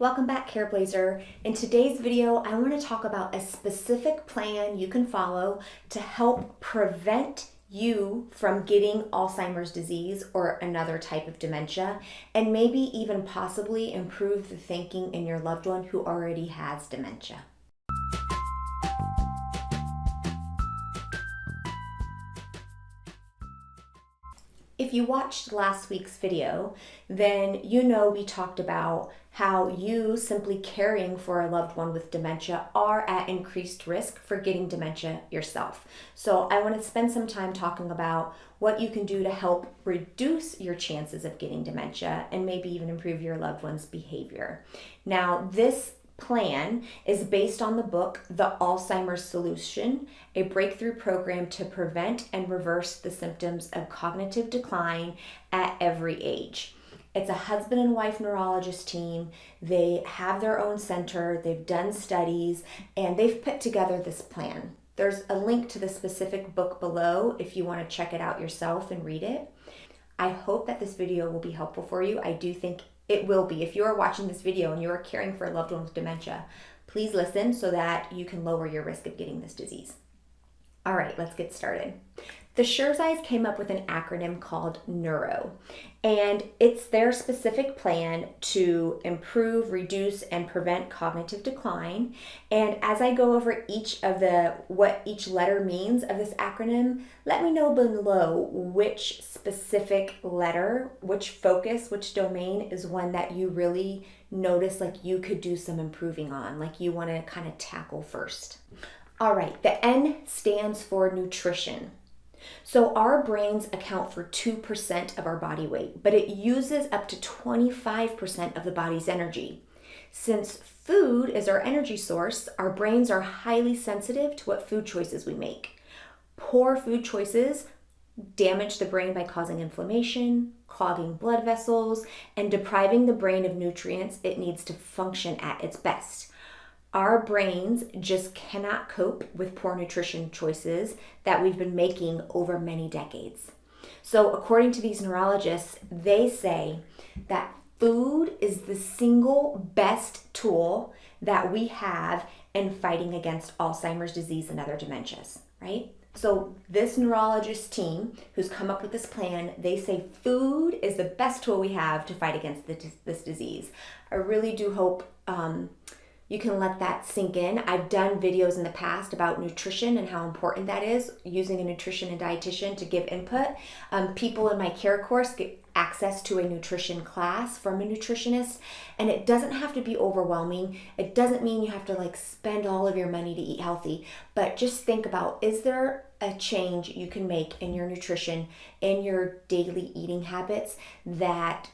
Welcome back, Careblazer. In today's video, I want to talk about a specific plan you can follow to help prevent you from getting Alzheimer's disease or another type of dementia, and maybe even possibly improve the thinking in your loved one who already has dementia. If you watched last week's video, then you know we talked about how you simply caring for a loved one with dementia are at increased risk for getting dementia yourself. So I want to spend some time talking about what you can do to help reduce your chances of getting dementia and maybe even improve your loved one's behavior. Now, this plan is based on the book, The Alzheimer's Solution, a breakthrough program to prevent and reverse the symptoms of cognitive decline at every age. It's a husband and wife neurologist team. They have their own center, they've done studies, and they've put together this plan. There's a link to the specific book below if you want to check it out yourself and read it. I hope that this video will be helpful for you. I do think it will be. If you are watching this video and you are caring for a loved one with dementia, please listen so that you can lower your risk of getting this disease. All right, let's get started. The Sherzais came up with an acronym called NEURO, and it's their specific plan to improve, reduce, and prevent cognitive decline. And as I go over what each letter means of this acronym, let me know below which specific letter, which focus, which domain is one that you really notice like you could do some improving on, like you want to kind of tackle first. All right, the N stands for nutrition. So our brains account for 2% of our body weight, but it uses up to 25% of the body's energy. Since food is our energy source, our brains are highly sensitive to what food choices we make. Poor food choices damage the brain by causing inflammation, clogging blood vessels, and depriving the brain of nutrients it needs to function at its best. Our brains just cannot cope with poor nutrition choices that we've been making over many decades. So according to these neurologists, they say that food is the single best tool that we have in fighting against Alzheimer's disease and other dementias, right? So this neurologist team who's come up with this plan, they say food is the best tool we have to fight against this disease. I really do hope you can let that sink in. I've done videos in the past about nutrition and how important that is, using a nutrition and dietitian to give input. People in my care course get access to a nutrition class from a nutritionist, and it doesn't have to be overwhelming. It doesn't mean you have to spend all of your money to eat healthy, but just think about, is there a change you can make in your nutrition, in your daily eating habits that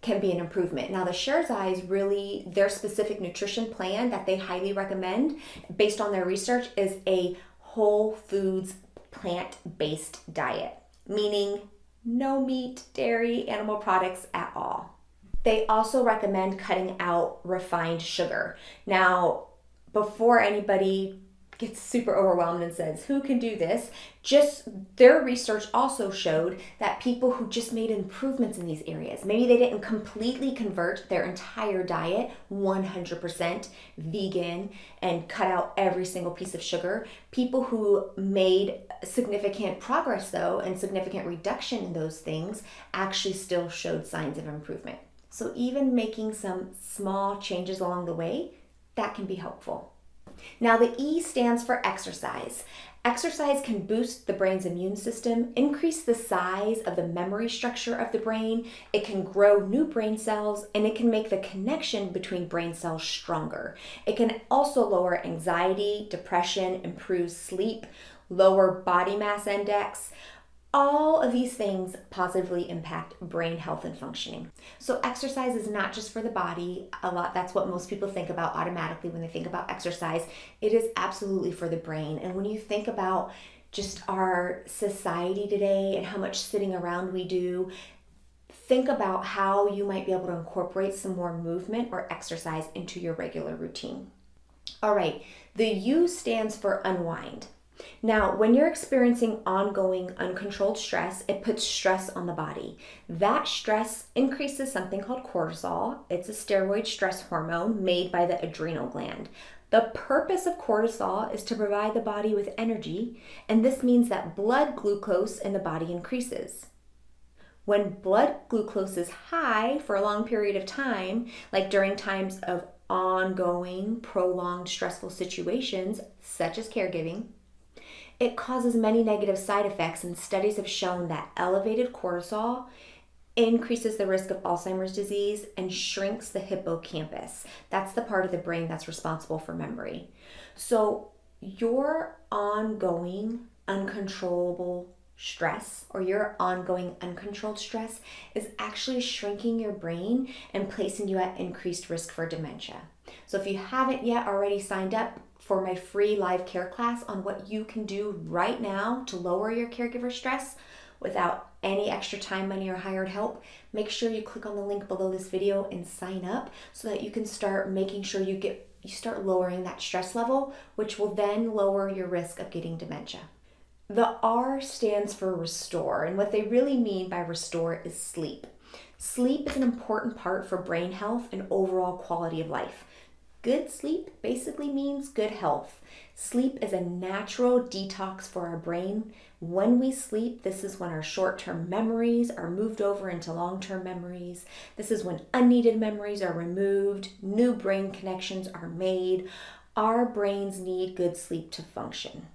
can be an improvement. Now the Sherzai's really, their specific nutrition plan that they highly recommend based on their research is a whole foods plant-based diet, meaning no meat, dairy, animal products at all. They also recommend cutting out refined sugar. Now, before anybody gets super overwhelmed and says, who can do this? Just their research also showed that people who just made improvements in these areas, maybe they didn't completely convert their entire diet 100% vegan and cut out every single piece of sugar. People who made significant progress though and significant reduction in those things actually still showed signs of improvement. So even making some small changes along the way, that can be helpful. Now the E stands for exercise. Exercise can boost the brain's immune system, increase the size of the memory structure of the brain, it can grow new brain cells, and it can make the connection between brain cells stronger. It can also lower anxiety, depression, improve sleep, lower body mass index. All of these things positively impact brain health and functioning. So exercise is not just for the body. That's what most people think about automatically when they think about exercise. It is absolutely for the brain. And when you think about just our society today and how much sitting around we do, think about how you might be able to incorporate some more movement or exercise into your regular routine. All right, the U stands for unwind. Now, when you're experiencing ongoing uncontrolled stress, it puts stress on the body. That stress increases something called cortisol. It's a steroid stress hormone made by the adrenal gland. The purpose of cortisol is to provide the body with energy, and this means that blood glucose in the body increases. When blood glucose is high for a long period of time, like during times of ongoing, prolonged stressful situations, such as caregiving, it causes many negative side effects, and studies have shown that elevated cortisol increases the risk of Alzheimer's disease and shrinks the hippocampus. That's the part of the brain that's responsible for memory. So your ongoing uncontrollable stress or your ongoing uncontrolled stress is actually shrinking your brain and placing you at increased risk for dementia. So if you haven't yet already signed up for my free live care class on what you can do right now to lower your caregiver stress without any extra time, money, or hired help, make sure you click on the link below this video and sign up so that you can start making sure you start lowering that stress level, which will then lower your risk of getting dementia. The R stands for restore, and what they really mean by restore is sleep. Sleep is an important part for brain health and overall quality of life. Good sleep basically means good health. Sleep is a natural detox for our brain. When we sleep, this is when our short-term memories are moved over into long-term memories. This is when unneeded memories are removed, new brain connections are made. Our brains need good sleep to function.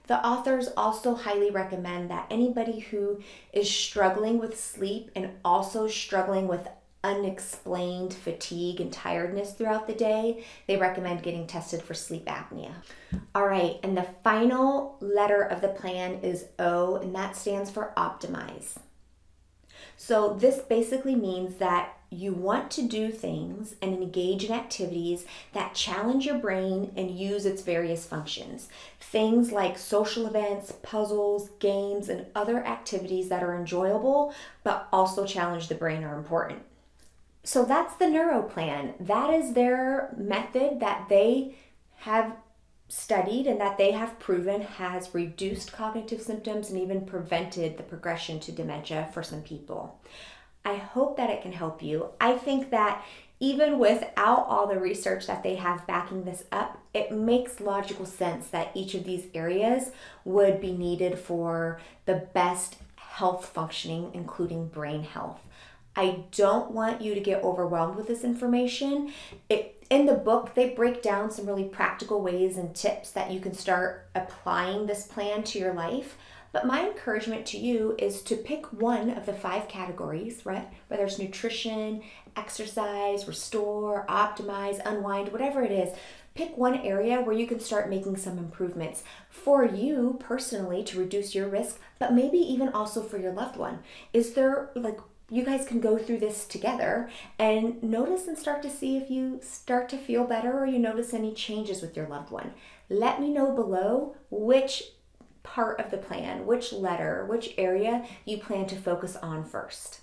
The authors also highly recommend that anybody who is struggling with sleep and also struggling with unexplained fatigue and tiredness throughout the day, they recommend getting tested for sleep apnea. All right, and the final letter of the plan is O, and that stands for optimize. So this basically means that you want to do things and engage in activities that challenge your brain and use its various functions. Things like social events, puzzles, games, and other activities that are enjoyable but also challenge the brain are important. So that's the NEURO plan. That is their method that they have studied and that they have proven has reduced cognitive symptoms and even prevented the progression to dementia for some people. I hope that it can help you. I think that even without all the research that they have backing this up, it makes logical sense that each of these areas would be needed for the best health functioning, including brain health. I don't want you to get overwhelmed with this information. In the book, they break down some really practical ways and tips that you can start applying this plan to your life. But my encouragement to you is to pick one of the 5 categories, right? Whether it's nutrition, exercise, restore, optimize, unwind, whatever it is. Pick one area where you can start making some improvements for you personally to reduce your risk, but maybe even also for your loved one. Is there you guys can go through this together and notice and start to see if you start to feel better or you notice any changes with your loved one. Let me know below which part of the plan, which letter, which area you plan to focus on first.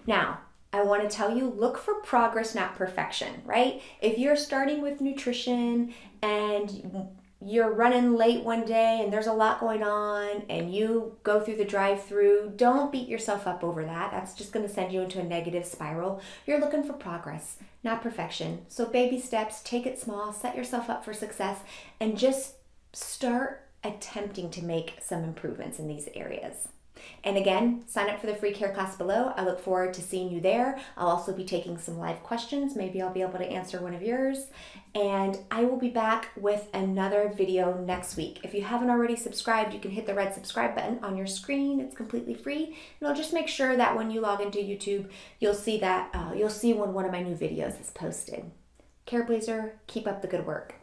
Now, I want to tell you, look for progress, not perfection, right? If you're starting with nutrition and you're running late one day and there's a lot going on and you go through the drive-through, don't beat yourself up over that. That's just going to send you into a negative spiral. You're looking for progress, not perfection. So baby steps, take it small, set yourself up for success, and just start attempting to make some improvements in these areas. And again, sign up for the free care class below. I look forward to seeing you there. I'll also be taking some live questions. Maybe I'll be able to answer one of yours. And I will be back with another video next week. If you haven't already subscribed, you can hit the red subscribe button on your screen. It's completely free. And I'll just make sure that when you log into YouTube, you'll see when one of my new videos is posted. Care Blazer, keep up the good work.